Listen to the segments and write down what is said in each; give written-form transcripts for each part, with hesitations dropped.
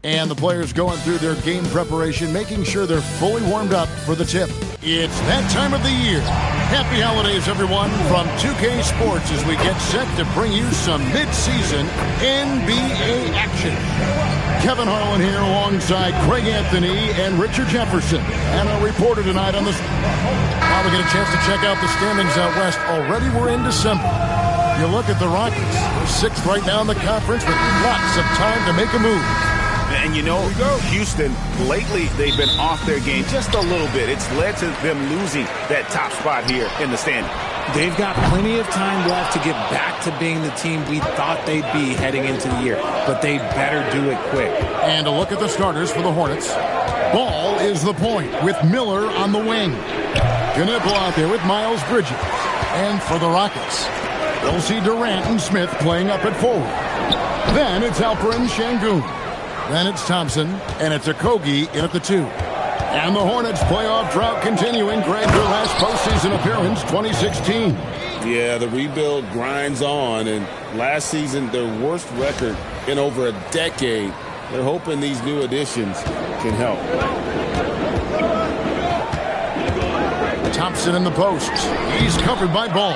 And the players going through their game preparation, making sure they're fully warmed up for the tip. It's that time of the year. Happy holidays, everyone, from 2K Sports as we get set to bring you some mid-season NBA action. Kevin Harlan here alongside Craig Anthony and Richard Jefferson. And our reporter tonight on this. Now we get a chance to check out the standings out west. Already we're in December. You look at the Rockets. They're 6th right now in the conference with lots of time to make a move. And you know, Houston, lately they've been off their game just a little bit. It's led to them losing that top spot here in the standing. They've got plenty of time left to get back to being the team we thought they'd be heading into the year. But they better do it quick. And a look at the starters for the Hornets. Ball is the point with Miller on the wing. Knipple out there with Miles Bridges. And for the Rockets, we'll see Durant and Smith playing up at forward. Then it's Alperen Şengün. Then it's Thompson, and it's Okogie in at the 2. And the Hornets' playoff drought continuing. Greg, their last postseason appearance, 2016. Yeah, the rebuild grinds on, and last season, their worst record in over a decade. They're hoping these new additions can help. Thompson in the post. He's covered by Ball.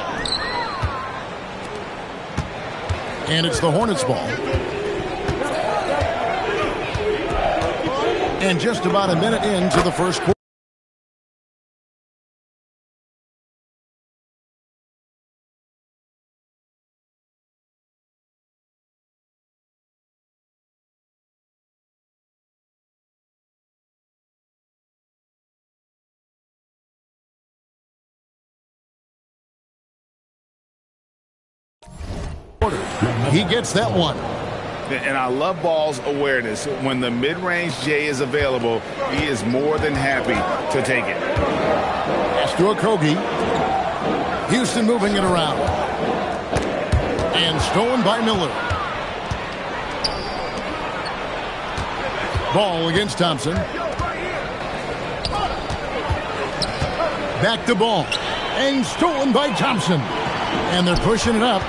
And it's the Hornets' ball. And just about a minute into the first quarter. He gets that one. And I love Ball's awareness. When the mid-range J is available, he is more than happy to take it. Pass to Okogie. Houston moving it around. And stolen by Miller. Ball against Thompson. Back to Ball. And stolen by Thompson. And they're pushing it up.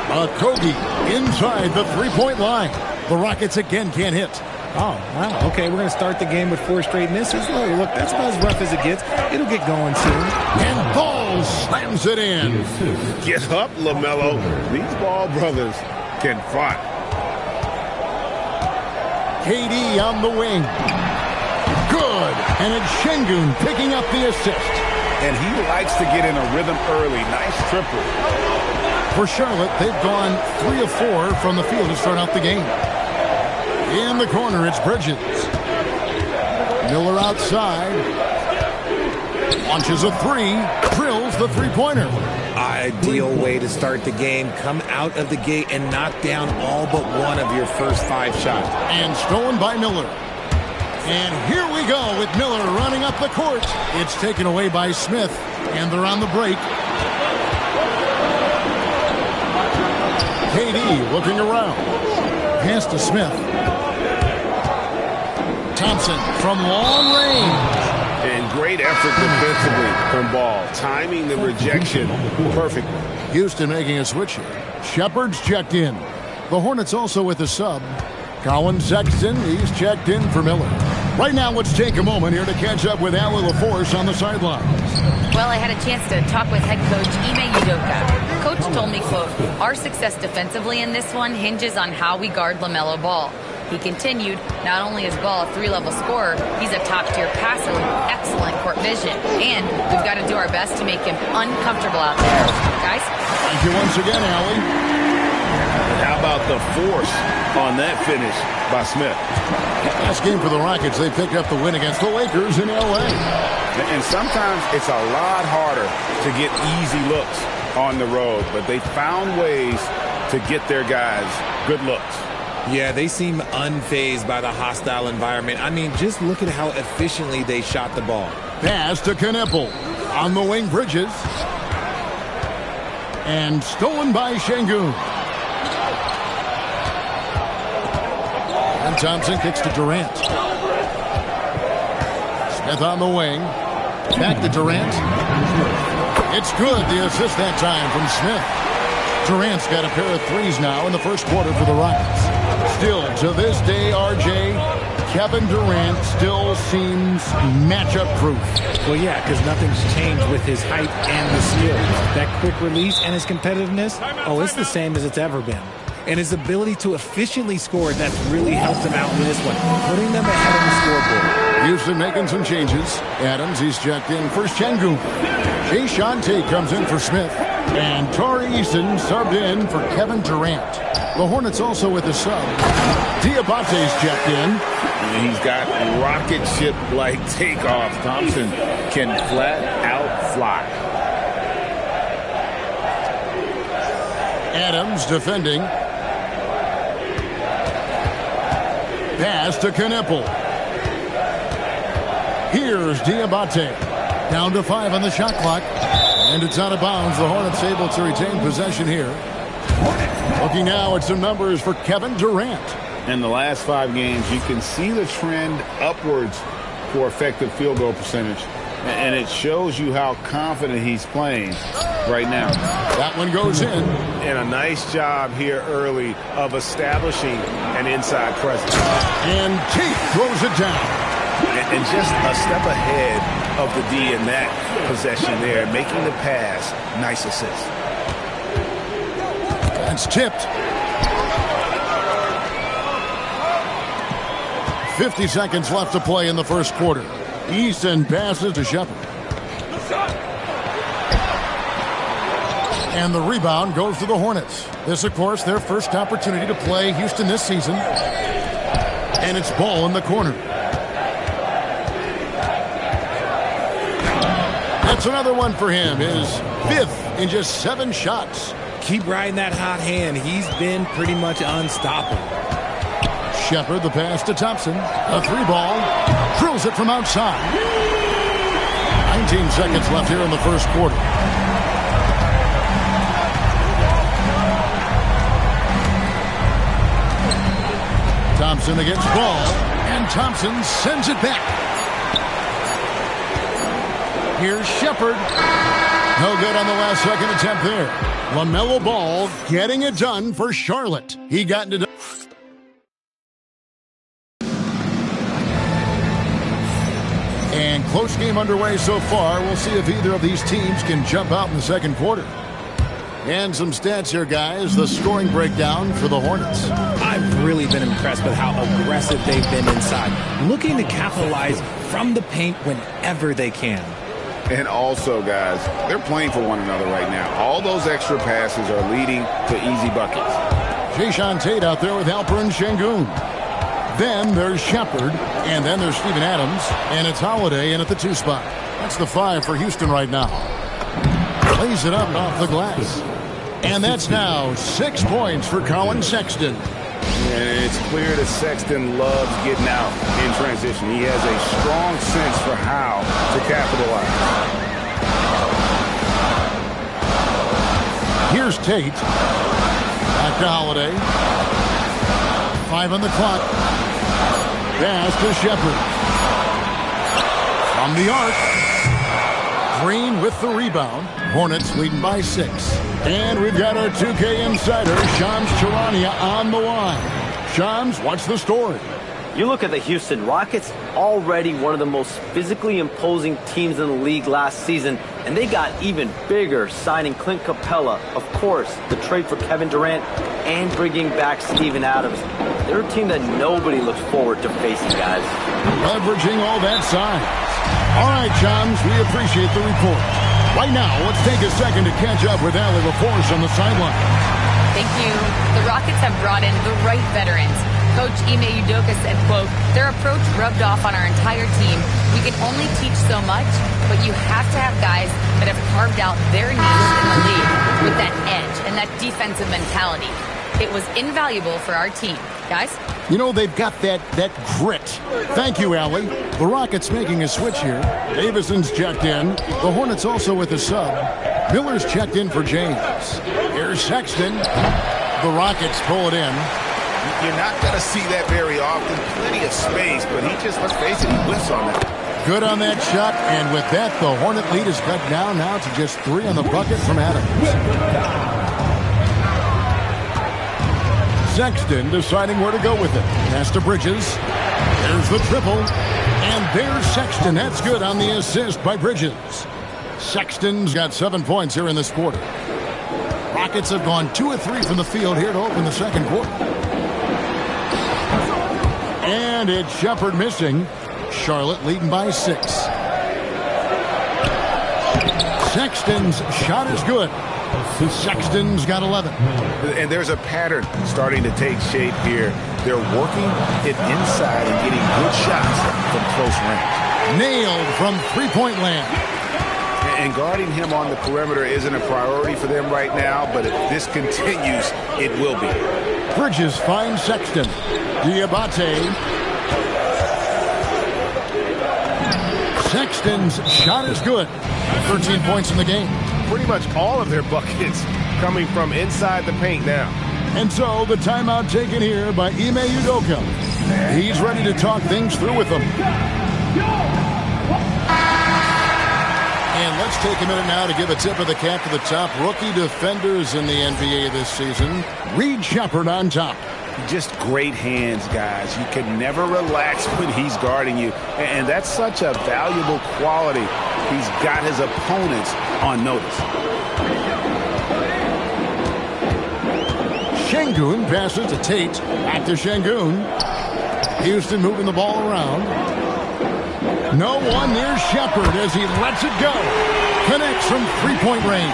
Okogie inside the three-point line. The Rockets again can't hit. Oh, wow. Okay, we're going to start the game with 4 straight misses. Look, that's about as rough as it gets. It'll get going soon. And Ball slams it in. Get up, LaMelo. These Ball brothers can fight. KD on the wing. Good. And it's Şengün picking up the assist. And he likes to get in a rhythm early. Nice triple. For Charlotte, they've gone 3 of 4 from the field to start out the game. In the corner, it's Bridges. Miller outside. Launches a 3. Drills the three-pointer. Ideal way to start the game. Come out of the gate and knock down all but one of your first 5 shots. And stolen by Miller. And here we go with Miller running up the court. It's taken away by Smith. And they're on the break. KD looking around. Pass to Smith. Thompson from long range. And great effort defensively from Ball. Timing the rejection perfectly. Houston making a switch here. Shepard's checked in. The Hornets also with a sub. Colin Sexton, he's checked in for Miller. Right now, let's take a moment here to catch up with Allie LaForce on the sidelines. Well, I had a chance to talk with head coach Ime Udoka. Coach told me, quote, our success defensively in this one hinges on how we guard LaMelo Ball. He continued, not only is Ball a 3-level scorer, he's a top-tier passer with excellent court vision. And we've got to do our best to make him uncomfortable out there. Guys? Thank you once again, Allie. How about the force on that finish by Smith? Last game for the Rockets, they picked up the win against the Lakers in L.A. And sometimes it's a lot harder to get easy looks on the road, but they found ways to get their guys good looks. Yeah, they seem unfazed by the hostile environment. I mean, just look at how efficiently they shot the ball. Pass to Knipple. On the wing, Bridges. And stolen by Şengün. And Thompson kicks to Durant. Smith on the wing. Back to Durant. It's good, the assist that time from Smith. Durant's got a pair of threes now in the first quarter for the Rockets. Still, to this day, RJ, Kevin Durant still seems matchup-proof. Well, yeah, because nothing's changed with his height and the skill. That quick release and his competitiveness, it's the same as it's ever been. And his ability to efficiently score, that's really helped him out in this one, putting them ahead of the scoreboard. Houston making some changes. Adams, he's checked in for Şengün. Jae'Sean Tate comes in for Smith. And Tari Eason subbed in for Kevin Durant. The Hornets also with a sub. Diabate's checked in. And he's got rocket ship-like takeoff. Thompson can flat out fly. Adams defending. Pass to Knipple. Here's Diabate. Down to 5 on the shot clock. And it's out of bounds. The Hornets able to retain possession here. Looking now at some numbers for Kevin Durant. In the last 5 games, you can see the trend upwards for effective field goal percentage. And it shows you how confident he's playing right now. That one goes in. And a nice job here early of establishing an inside presence. And Tate throws it down. And just a step ahead of the D in that possession there, making the pass. Nice assist. That's tipped. 50 seconds left to play in the first quarter. Eason passes to Shepard. And the rebound goes to the Hornets. This, of course, their first opportunity to play Houston this season. And it's ball in the corner. That's another one for him. His 5th in just 7 shots. Keep riding that hot hand. He's been pretty much unstoppable. Shepard, the pass to Thompson. A 3-ball. Drills it from outside. 19 seconds left here in the first quarter. Thompson against Ball. And Thompson sends it back. Here's Shepard. No good on the last second attempt there. LaMelo Ball getting it done for Charlotte. He got into and close game underway so far. We'll see if either of these teams can jump out in the second quarter. And some stats here, guys. The scoring breakdown for the Hornets. I've really been impressed with how aggressive they've been inside, looking to capitalize from the paint whenever they can. And also, guys, they're playing for one another right now. All those extra passes are leading to easy buckets. Jae'Sean Tate out there with Alperen Şengün. Then there's Shepard, and then there's Steven Adams, and it's Holiday in at the 2 spot. That's the 5 for Houston right now. Lays it up off the glass. And that's now 6 points for Colin Sexton. And it's clear that Sexton loves getting out in transition. He has a strong sense for how to capitalize. Here's Tate. Back to Holiday. 5 on the clock. Pass to Shepard. From the arc. Green with the rebound. Hornets leading by 6. And we've got our 2K insider, Shams Charania, on the line. Shams, what's the story? You look at the Houston Rockets, already one of the most physically imposing teams in the league last season, and they got even bigger signing Clint Capella, of course, the trade for Kevin Durant, and bringing back Steven Adams. They're a team that nobody looks forward to facing, guys. Leveraging all that size. All right, Shams, we appreciate the report. Right now, let's take a second to catch up with Allie LaForce on the sideline. Thank you. The Rockets have brought in the right veterans. Coach Ime Udoka said, quote, their approach rubbed off on our entire team. We can only teach so much, but you have to have guys that have carved out their niche in the league with that edge and that defensive mentality. It was invaluable for our team. Guys? You know, they've got that grit. Thank you, Allie. The Rockets making a switch here. Davison's checked in. The Hornets also with a sub. Miller's checked in for James. Here's Sexton. The Rockets pull it in. You're not going to see that very often. Plenty of space, but he just, let's face it, he whiffs on that. Good on that shot, and with that, the Hornet lead is cut down now to just 3 on the bucket from Adams. Sexton deciding where to go with it. Pass to Bridges. There's the triple, and there's Sexton. That's good on the assist by Bridges. Sexton's got 7 points here in this quarter. Rockets have gone 2 of 3 from the field here to open the second quarter. And it's Shepherd missing. Charlotte leading by 6. Sexton's shot is good. Sexton's got 11. And there's a pattern starting to take shape here. They're working it inside and getting good shots from close range. Nailed from three-point land. And guarding him on the perimeter isn't a priority for them right now, but if this continues, it will be. Bridges finds Sexton. Diabate. Sexton's shot is good. 13 points in the game. Pretty much all of their buckets coming from inside the paint now. And so the timeout taken here by Ime Udoka. He's ready to talk things through with them. And let's take a minute now to give a tip of the cap to the top rookie defenders in the NBA this season. Reed Shepherd on top. Just great hands, guys. You can never relax when he's guarding you. And that's such a valuable quality. He's got his opponents on notice. Şengün passes to Tate. Back to Şengün. Houston moving the ball around. No one near Shepherd as he lets it go. Connects from three-point range.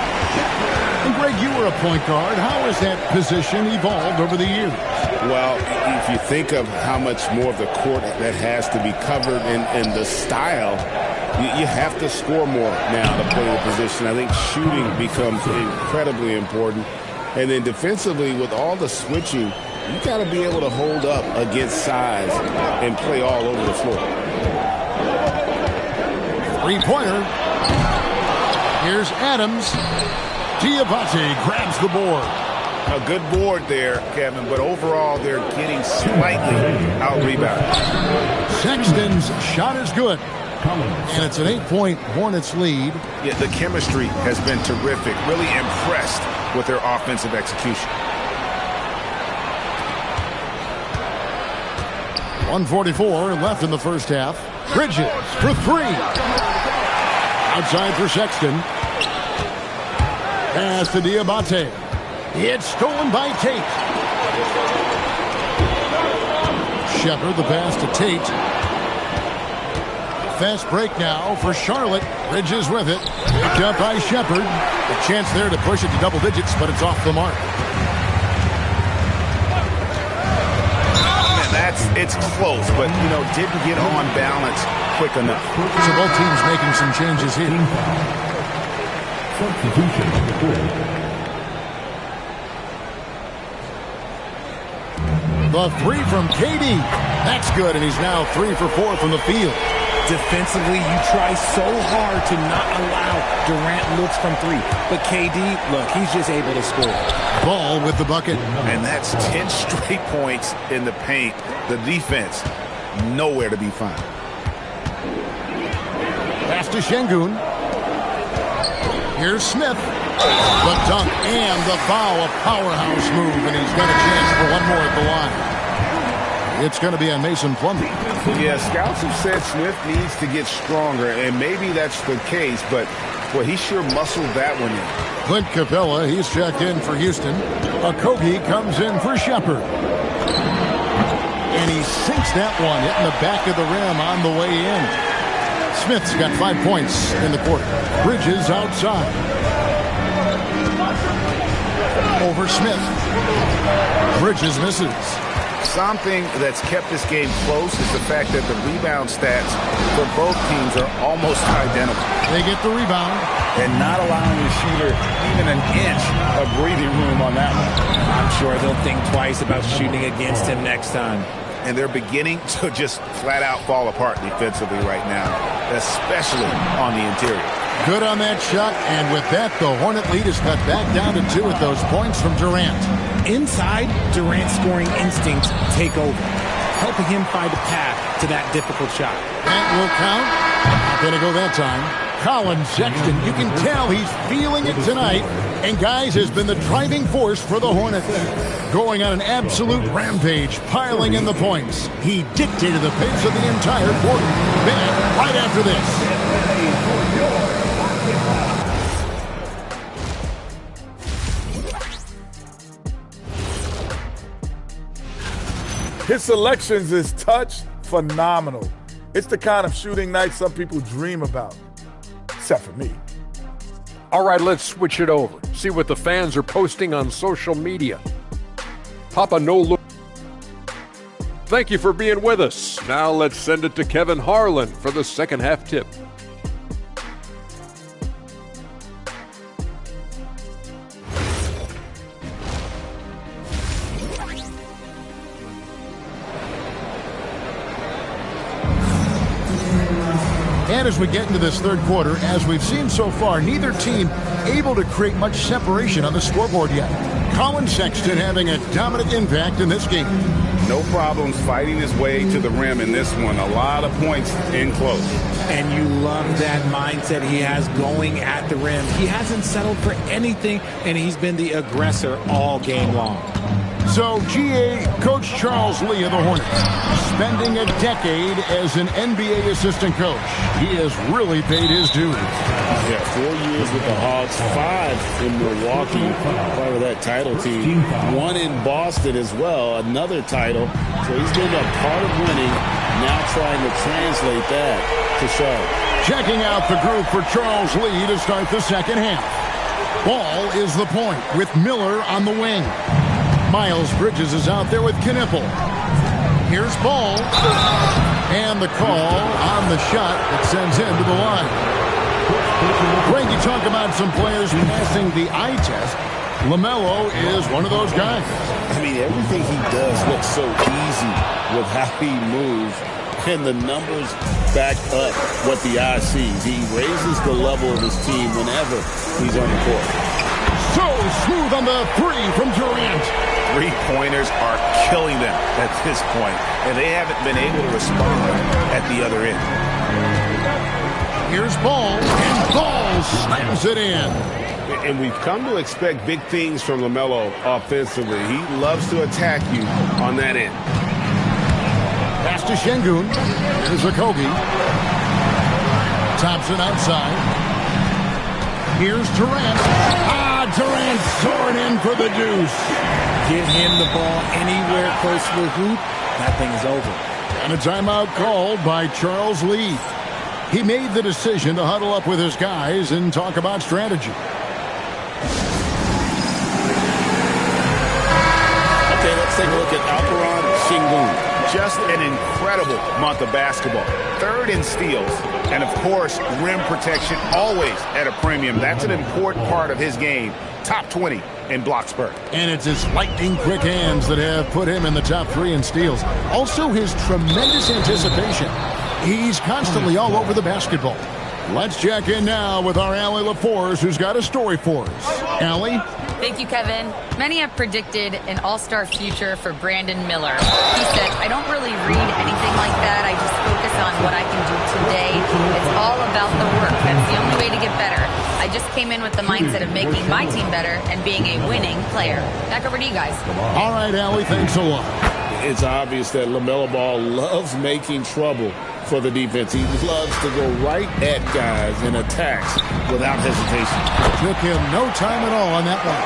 And Greg, you were a point guard. How has that position evolved over the years? Well, if you think of how much more of the court that has to be covered and the style, you have to score more now to play the position. I think shooting becomes incredibly important. And then defensively, with all the switching, you got to be able to hold up against size and play all over the floor. Three-pointer. Here's Adams. Diabate grabs the board. A good board there, Kevin, but overall they're getting slightly out-rebounded. Sexton's shot is good. And it's an 8-point Hornets lead. Yeah, the chemistry has been terrific. Really impressed with their offensive execution. 1:44 left in the first half. Bridges for 3. Outside for Sexton. Pass to Diabate. It's stolen by Tate. Shepherd the pass to Tate. Fast break now for Charlotte. Bridges with it. Picked up by Shepherd. A chance there to push it to double digits, but it's off the mark. It's close, but, didn't get on balance quick enough. So both teams making some changes here. Substitution number 4. The 3 from KD. That's good, and he's now 3 for 4 from the field. Defensively, you try so hard to not allow Durant looks from 3. But KD, look, he's just able to score. Ball with the bucket. And that's 10 straight points in the paint. The defense, nowhere to be found. Pass to Şengün. Here's Smith. The dunk and the foul. A powerhouse move, and he's got a chance for one more at the line. It's going to be on Mason Plumlee. Yeah, scouts have said Smith needs to get stronger, and maybe that's the case, but, well, he sure muscled that one in. Clint Capella, he's checked in for Houston. Okogie comes in for Shepherd. And he sinks that one, hitting the back of the rim on the way in. Smith's got 5 points in the quarter. Bridges outside. Over Smith. Bridges misses. Something that's kept this game close is the fact that the rebound stats for both teams are almost identical. They get the rebound. And not allowing the shooter even an inch of breathing room on that one. I'm sure they'll think twice about shooting against him next time. And they're beginning to just flat out fall apart defensively right now, especially on the interior. Good on that shot, and with that, the Hornet lead is cut back down to 2 with those points from Durant. Inside, Durant's scoring instincts take over, helping him find a path to that difficult shot. That will count. Not going to go that time. Colin Sexton, you can tell he's feeling it tonight, and guys, has been the driving force for the Hornets. Going on an absolute rampage, piling in the points. He dictated the pace of the entire quarter. Back right after this. His selections is touch phenomenal. It's the kind of shooting night some people dream about. Except for me. All right, let's switch it over. See what the fans are posting on social media. Papa No Look. Thank you for being with us. Now let's send it to Kevin Harlan for the second half tip. And as we get into this third quarter, as we've seen so far, neither team able to create much separation on the scoreboard yet. Colin Sexton having a dominant impact in this game. No problems fighting his way to the rim in this one. A lot of points in close. And you love that mindset he has going at the rim. He hasn't settled for anything, and he's been the aggressor all game long. So, GA, Coach Charles Lee of the Hornets, spending a decade as an NBA assistant coach. He has really paid his dues. Yeah, 4 years with the Hawks, 5 in Milwaukee, part of that title team. 1 in Boston as well, another title. So he's been a part of winning, now trying to translate that to Charlotte. Checking out the group for Charles Lee to start the second half. Ball is the point with Miller on the wing. Miles Bridges is out there with Knipple. Here's Ball. And the call on the shot that sends him to the line. Greg, you talk about some players passing the eye test. LaMelo is one of those guys. I mean, everything he does looks so easy with how he moves. And the numbers back up what the eye sees. He raises the level of his team whenever he's on the court. So smooth on the 3 from Durant. Three-pointers are killing them at this point, and they haven't been able to respond at the other end. Here's Ball, and Ball slams it in. And we've come to expect big things from LaMelo offensively. He loves to attack you on that end. Pass to Şengün. Here's Okogie. Thompson outside. Here's Durant. Durant soaring in for the deuce. Give him the ball anywhere close to the hoop, that thing is over. And a timeout called by Charles Lee. He made the decision to huddle up with his guys and talk about strategy. Okay, let's take a look at Alperen Şengün. Just an incredible month of basketball. 3rd in steals. And, of course, rim protection always at a premium. That's an important part of his game. Top 20 in block spurt. And it's his lightning-quick hands that have put him in the top 3 in steals. Also, his tremendous anticipation. He's constantly all over the basketball. Let's check in now with our Allie LaForce, who's got a story for us. Allie? Thank you, Kevin. Many have predicted an all-star future for Brandon Miller. He said, I don't really read anything like that. I just focus on what I can do today. It's all about the work. That's the only way to get better. I just came in with the mindset of making my team better and being a winning player. Back over to you guys. All right, Allie, thanks a lot. It's obvious that LaMelo Ball loves making trouble for the defense. He loves to go right at guys and attacks without hesitation. Took him no time at all on that one.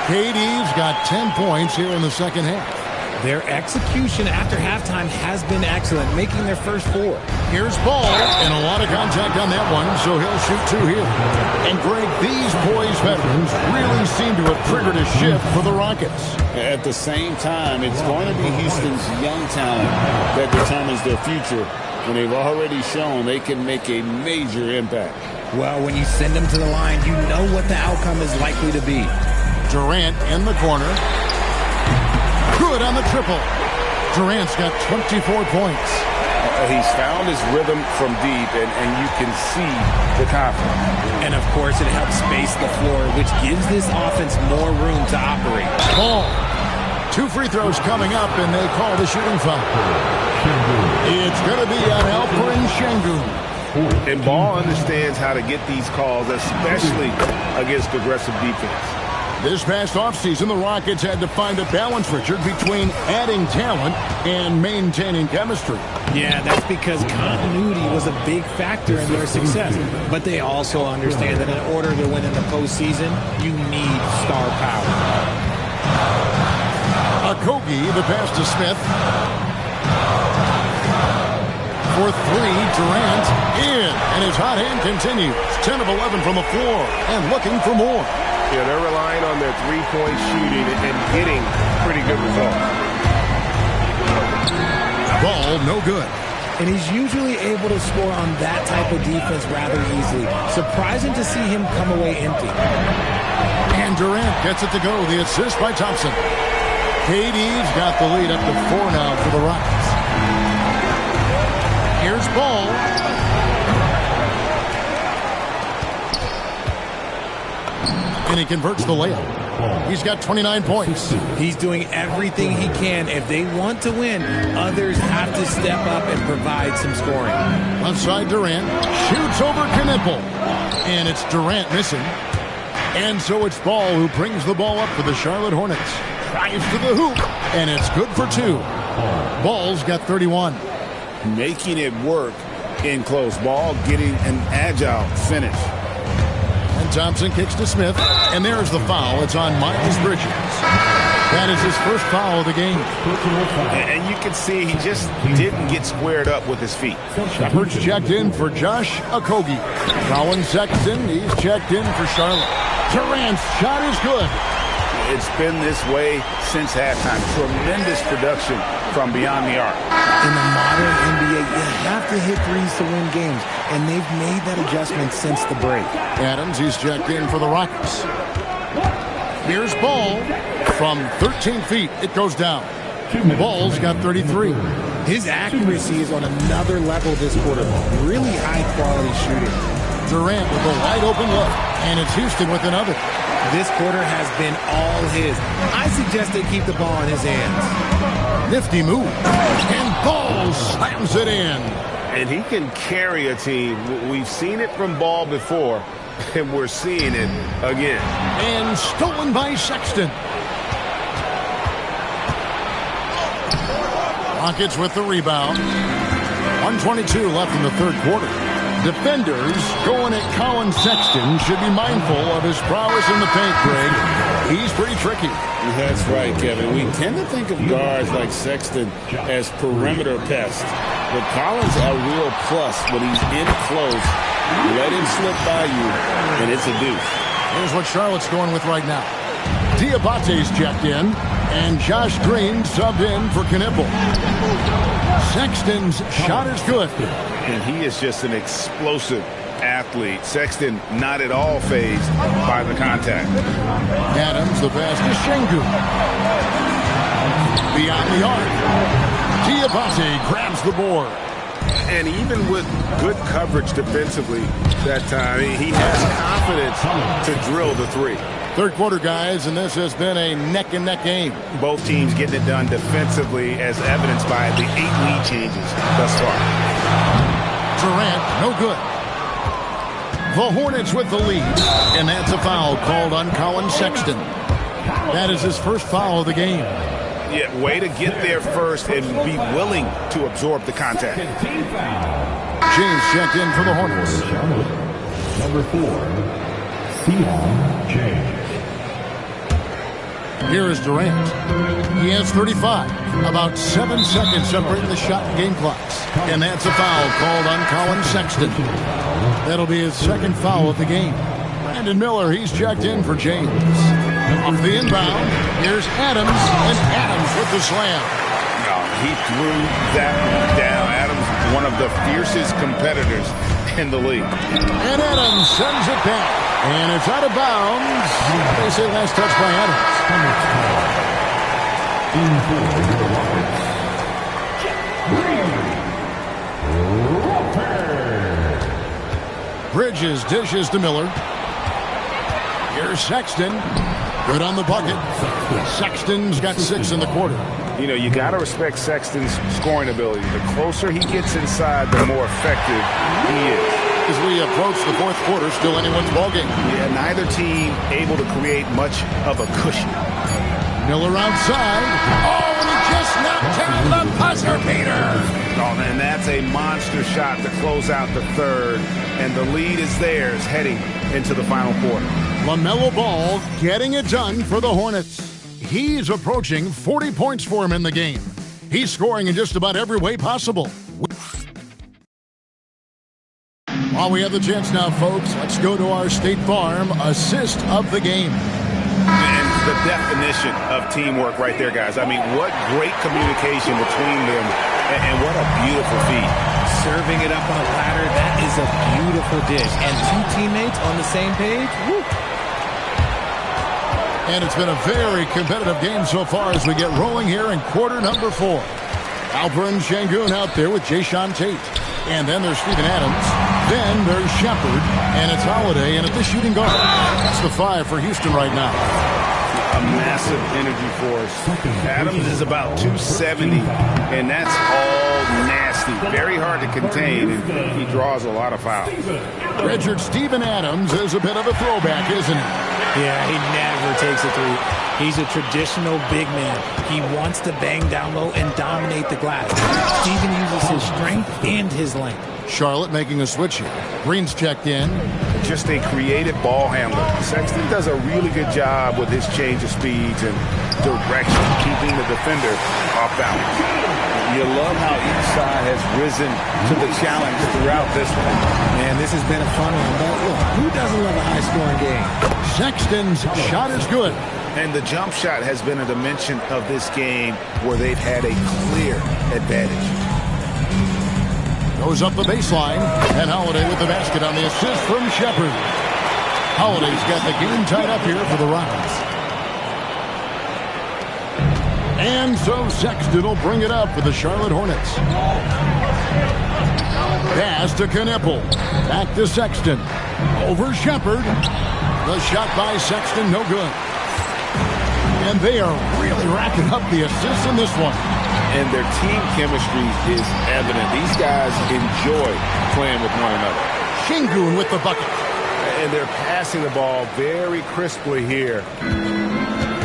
KD's got 10 points here in the second half. Their execution after halftime has been excellent, making their first 4. Here's Ball, and a lot of contact on that one, so he'll shoot 2 here. And Greg, these boys veterans really seem to have triggered a shift for the Rockets. At the same time, it's going to be Houston's young talent that determines their future, and they've already shown they can make a major impact. Well, when you send them to the line, you know what the outcome is likely to be. Durant in the corner. Good on the triple. Durant's got 24 points. He's found his rhythm from deep, and you can see the confidence. And, of course, it helps space the floor, which gives this offense more room to operate. Ball. 2 free throws coming up, and they call the shooting foul. It's going to be on Alperen Sengun. And Ball understands how to get these calls, especially against aggressive defense. This past offseason, the Rockets had to find a balance, Richard, between adding talent and maintaining chemistry. Yeah, that's because continuity was a big factor in their success. But they also understand that in order to win in the postseason, you need star power. Okogie, the pass to Smith. For 3, Durant in, and his hot hand continues. 10 of 11 from the floor, and looking for more. Yeah, they're relying on their three-point shooting and getting pretty good results. Ball, no good. And he's usually able to score on that type of defense rather easily. Surprising to see him come away empty. And Durant gets it to go. The assist by Thompson. KD's got the lead up to 4 now for the Rockets. Here's Ball. And he converts the layup. He's got 29 points. He's doing everything he can. If they want to win, others have to step up and provide some scoring. Left side, Durant shoots over Knipple. And it's Durant missing. And so it's Ball who brings the ball up for the Charlotte Hornets. Drives to the hoop, and it's good for 2. Ball's got 31. Making it work in close. Ball getting an agile finish. And Thompson kicks to Smith, and there's the foul. It's on Miles Bridges. That is his first foul of the game. And you can see he just didn't get squared up with his feet. Shepard's checked in for Josh Okogie. Colin Sexton, he's checked in for Charlotte. Durant's shot is good. It's been this way since halftime. Tremendous production from beyond the arc. In the modern NBA, you have to hit threes to win games, and they've made that adjustment since the break. Adams, he's checked in for the Rockets. Here's Ball from 13 feet. It goes down. Ball's got 33. His accuracy is on another level this quarter. Really high-quality shooting. Durant with a wide-open look, and it's Houston with another. This quarter has been all his. I suggest they keep the ball in his hands. Nifty move. And Ball slams it in. And he can carry a team. We've seen it from Ball before, and we're seeing it again. And stolen by Sexton. Rockets with the rebound. 1:22 left in the third quarter. Defenders going at Colin Sexton should be mindful of his prowess in the paint, Greg. He's pretty tricky. That's right, Kevin. We tend to think of guards like Sexton as perimeter pests. But Collins a real plus when he's in close. Let him slip by you, and it's a deuce. Here's what Charlotte's going with right now. Diabate's checked in, and Josh Green subbed in for Knipple. Sexton's shot is good. And he is just an explosive athlete. Sexton not at all fazed by the contact. Adams, the pass to Sengun. Beyond the arc. Diabate grabs the board. And even with good coverage defensively that time, he has confidence to drill the three. Third quarter, guys, and this has been a neck-and-neck game. Both teams getting it done defensively as evidenced by the 8 lead changes thus far. Durant, no good. The Hornets with the lead, and that's a foul called on Colin Sexton. That is his first foul of the game. Yeah, way to get there first and be willing to absorb the contact. James checked in for the Hornets. Number 4, Theon James. Here is Durant. He has 35. About 7 seconds separating the shot and game clocks. And that's a foul called on Colin Sexton. That'll be his second foul of the game. Brandon Miller, he's checked in for James. Off the inbound, here's Adams, and Adams with the slam. He threw that down. Adams, one of the fiercest competitors in the league. And Adams sends it back. And it's out of bounds. They say last touch by Adams. Bridges dishes to Miller. Here's Sexton. Good on the bucket. Sexton's got 6 in the quarter. You know, you got to respect Sexton's scoring ability. The closer he gets inside, the more effective he is. As we approach the fourth quarter, still anyone's ballgame. Yeah, neither team able to create much of a cushion. Miller outside. Oh, and he just knocked down the buzzer beater. Oh, and that's a monster shot to close out the third. And the lead is theirs heading into the final quarter. LaMelo Ball getting it done for the Hornets. He's approaching 40 points for him in the game. He's scoring in just about every way possible. While we have the chance now, folks, let's go to our State Farm assist of the game. And the definition of teamwork right there, guys. I mean, what great communication between them, and what a beautiful feat. Serving it up on a platter, that is a beautiful dish. And 2 teammates on the same page, woo. And it's been a very competitive game so far as we get rolling here in quarter number 4. Alperen Sengun out there with Jae'Sean Tate. And then there's Steven Adams. Then there's Shepard. And it's Holiday in at the shooting guard. That's the 5 for Houston right now. A massive energy force. Adams is about 270, and that's all nasty. Very hard to contain, and he draws a lot of fouls. Redshirt Steven Adams is a bit of a throwback, isn't he? Yeah, he never takes a 3. He's a traditional big man. He wants to bang down low and dominate the glass. Steven uses his strength and his length. Charlotte making a switch here. Green's checked in. Just a creative ball handler. Sexton does a really good job with his change of speeds and direction, keeping the defender off balance. You love how each side has risen to the challenge throughout this one. Man, this has been a fun one. But look, who doesn't love a high-scoring game? Sexton's shot is good. And the jump shot has been a dimension of this game where they've had a clear advantage. Goes up the baseline, and Holiday with the basket on the assist from Shepard. Holiday's got the game tied up here for the Rockets. And so Sexton will bring it up for the Charlotte Hornets. Pass to Knipple. Back to Sexton. Over Shepard. The shot by Sexton, no good. And they are really racking up the assists in this one. And their team chemistry is evident. These guys enjoy playing with one another. Sengun with the bucket. And they're passing the ball very crisply here.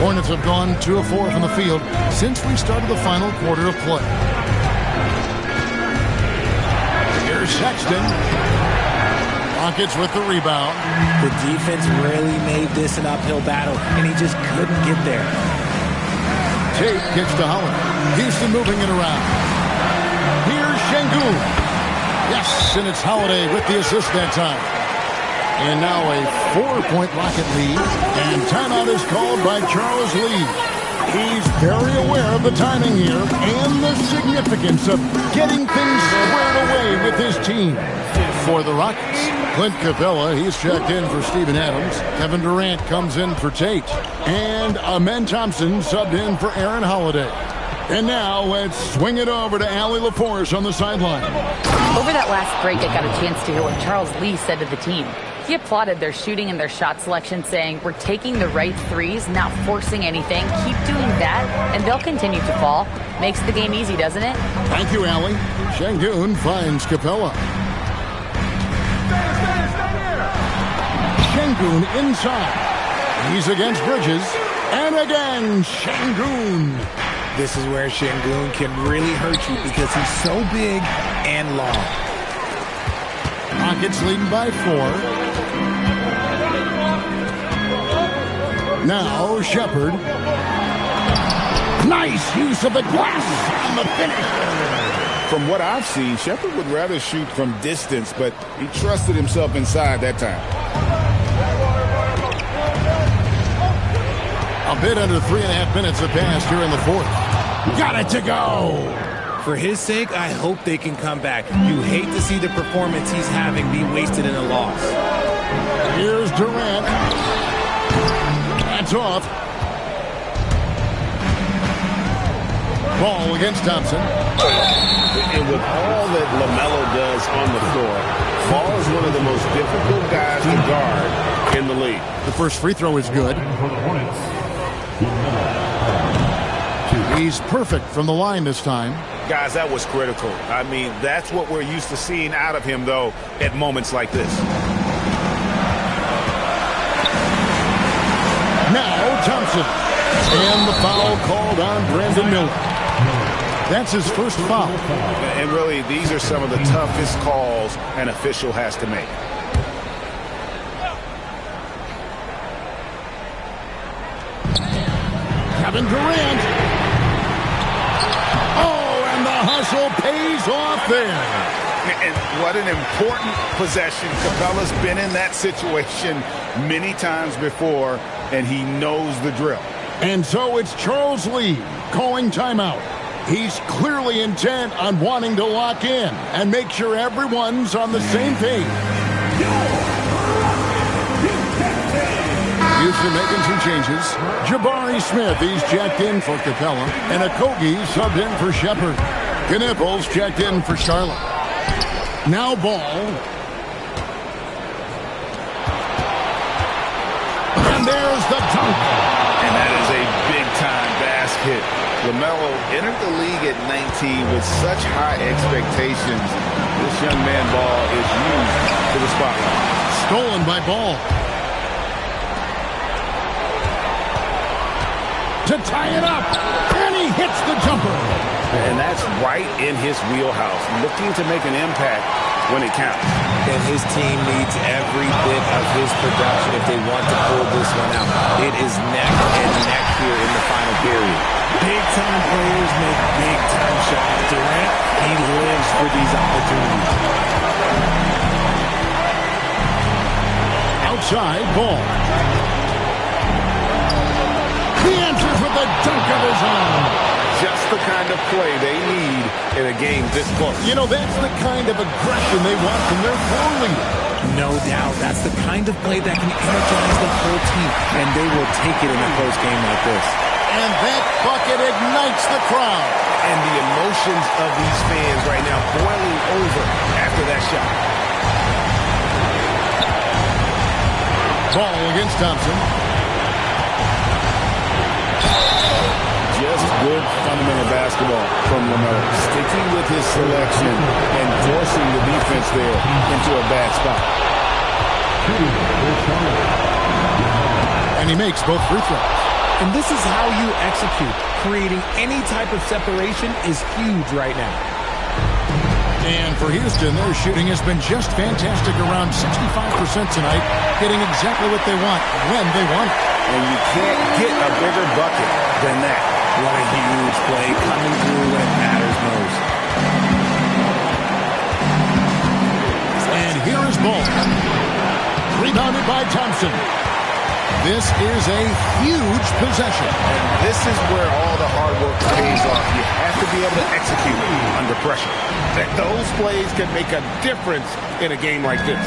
Hornets have gone 2 of 4 from the field since we started the final quarter of play. Here's Sexton. Rockets with the rebound. The defense really made this an uphill battle, and he just couldn't get there. Tate kicks to Holiday. Houston moving it around. Here's Sengun. Yes, and it's Holiday with the assist that time. And now a 4-point Rocket lead. And timeout is called by Charles Lee. He's very aware of the timing here and the significance of getting things squared away with his team. For the Rockets, Clint Capella, he's checked in for Steven Adams. Kevin Durant comes in for Tate. And Amen Thompson subbed in for Aaron Holiday. And now let's swing it over to Allie LaForce on the sideline. Over that last break, I got a chance to hear what Charles Lee said to the team. He applauded their shooting and their shot selection, saying, "We're taking the right threes, not forcing anything. Keep doing that, and they'll continue to fall." Makes the game easy, doesn't it? Thank you, Allie. Sengun finds Capella. Sengun inside. He's against Bridges. And again, Sengun. This is where Sengun can really hurt you because he's so big and long. Rockets leading by 4. Now Shepard. Nice use of the glass on the finish. From what I've seen, Shepard would rather shoot from distance, but he trusted himself inside that time. A bit under 3.5 minutes have passed here in the fourth. Got it to go. For his sake, I hope they can come back. You hate to see the performance he's having be wasted in a loss. Here's Durant. That's off. Ball against Thompson. And with all that LaMelo does on the floor, Ball is one of the most difficult guys to guard in the league. The first free throw is good. He's perfect from the line this time. Guys, that was critical. I mean, that's what we're used to seeing out of him, though, at moments like this. Now Thompson. And the foul called on Brandon Miller. That's his first foul. And really, these are some of the toughest calls an official has to make. Kevin Durant. Oh, and the hustle pays off there. And what an important possession. Capella's been in that situation many times before, and he knows the drill. And so it's Charles Lee calling timeout. He's clearly intent on wanting to lock in and make sure everyone's on the same page. Houston making some changes. Jabari Smith, he's checked in for Capella. And Okogie subbed in for Shepard. Knipples checked in for Charlotte. Now Ball. And there's the dunk. And that is a big-time basket. LaMelo entered the league at 19 with such high expectations. This young man Ball is used to the spotlight. Stolen by Ball. To tie it up. And he hits the jumper. And that's right in his wheelhouse, looking to make an impact when it counts. And his team needs every bit of his production if they want to pull this one out. It is neck and neck here in the final period. Big-time players make big-time shots. Durant, he lives for these opportunities. Outside, Ball. He answers with a dunk of his own. Just the kind of play they need in a game this close. You know, that's the kind of aggression they want from their floor leader. No doubt. That's the kind of play that can energize the whole team, and they will take it in a close game like this. And that bucket ignites the crowd. And the emotions of these fans right now boiling over after that shot. Ball against Thompson. Just good fundamental basketball from LaMelo. Sticking with his selection and forcing the defense there into a bad spot. And he makes both free throws. And this is how you execute. Creating any type of separation is huge right now. And for Houston, their shooting has been just fantastic, around 65% tonight, getting exactly what they want, when they want it. And you can't get a bigger bucket than that. What a huge play coming through when it matters most. And here is Ball. Rebounded by Thompson. This is a huge possession. And this is where all the hard work pays off. You have to be able to execute under pressure. Those plays can make a difference in a game like this.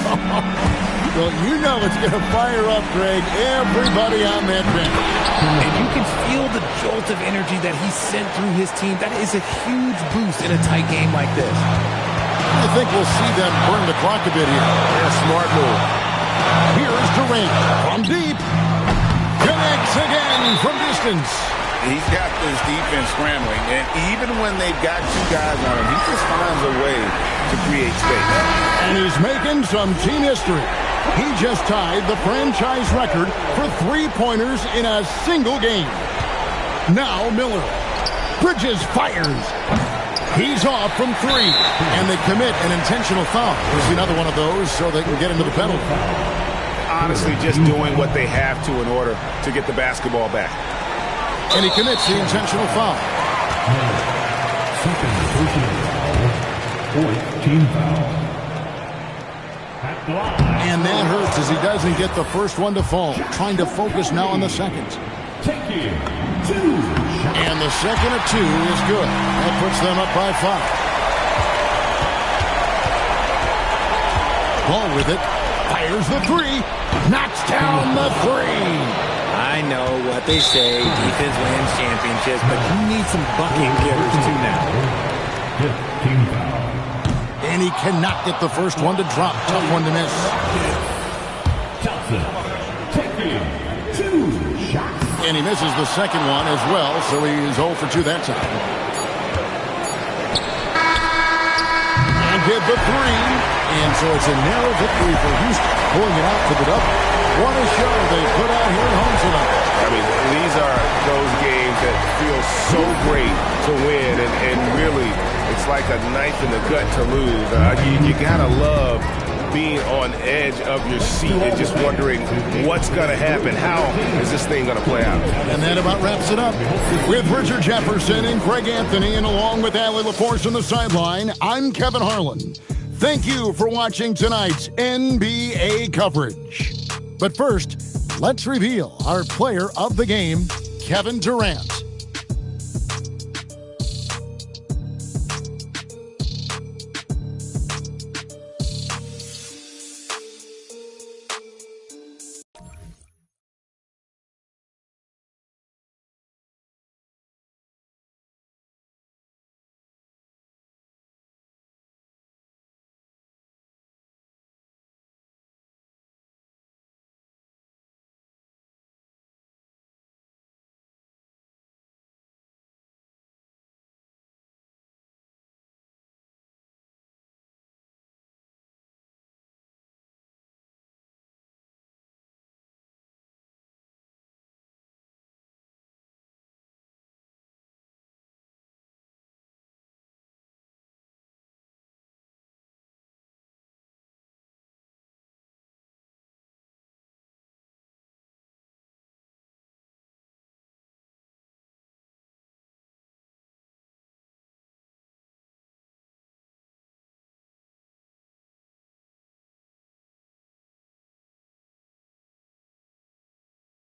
Well, you know it's going to fire up, Greg, everybody on that bench. And you can feel the jolt of energy that he sent through his team. That is a huge boost in a tight game like this. I think we'll see them burn the clock a bit here. Yeah, smart move. Here is Durant from deep. Connects again from distance. He's got this defense scrambling, and even when they've got two guys on him, he just finds a way to create space. And he's making some team history. He just tied the franchise record for three-pointers in a single game. Now Miller. Bridges fires. He's off from three. And they commit an intentional foul. There's another one of those so they can get into the penalty. Honestly, just doing what they have to in order to get the basketball back. And he commits the intentional foul. Second personal foul. Fourth team foul. And that hurts as he doesn't get the first one to fall. Trying to focus now on the second. And the second of 2 is good. That puts them up by 5. Ball with it. Fires the 3. Knocks down the 3. I know what they say, defense wins championships, but you need some bucket getters too now. Team foul. And he cannot get the first one to drop. Tough one to miss. Johnson taking 2 shots. And he misses the second one as well, so he's 0 for 2 that time. And did the 3. And so it's a narrow victory for Houston, pulling it out to the double. What a show they put out here at home tonight. I mean, these are those games that feel so great to win, and really, it's like a knife in the gut to lose. You gotta love being on edge of your seat and just wondering what's gonna happen. How is this thing gonna play out? And that about wraps it up. With Richard Jefferson and Greg Anthony, and along with Allie LaForce on the sideline, I'm Kevin Harlan. Thank you for watching tonight's NBA coverage. But first, let's reveal our player of the game, Kevin Durant.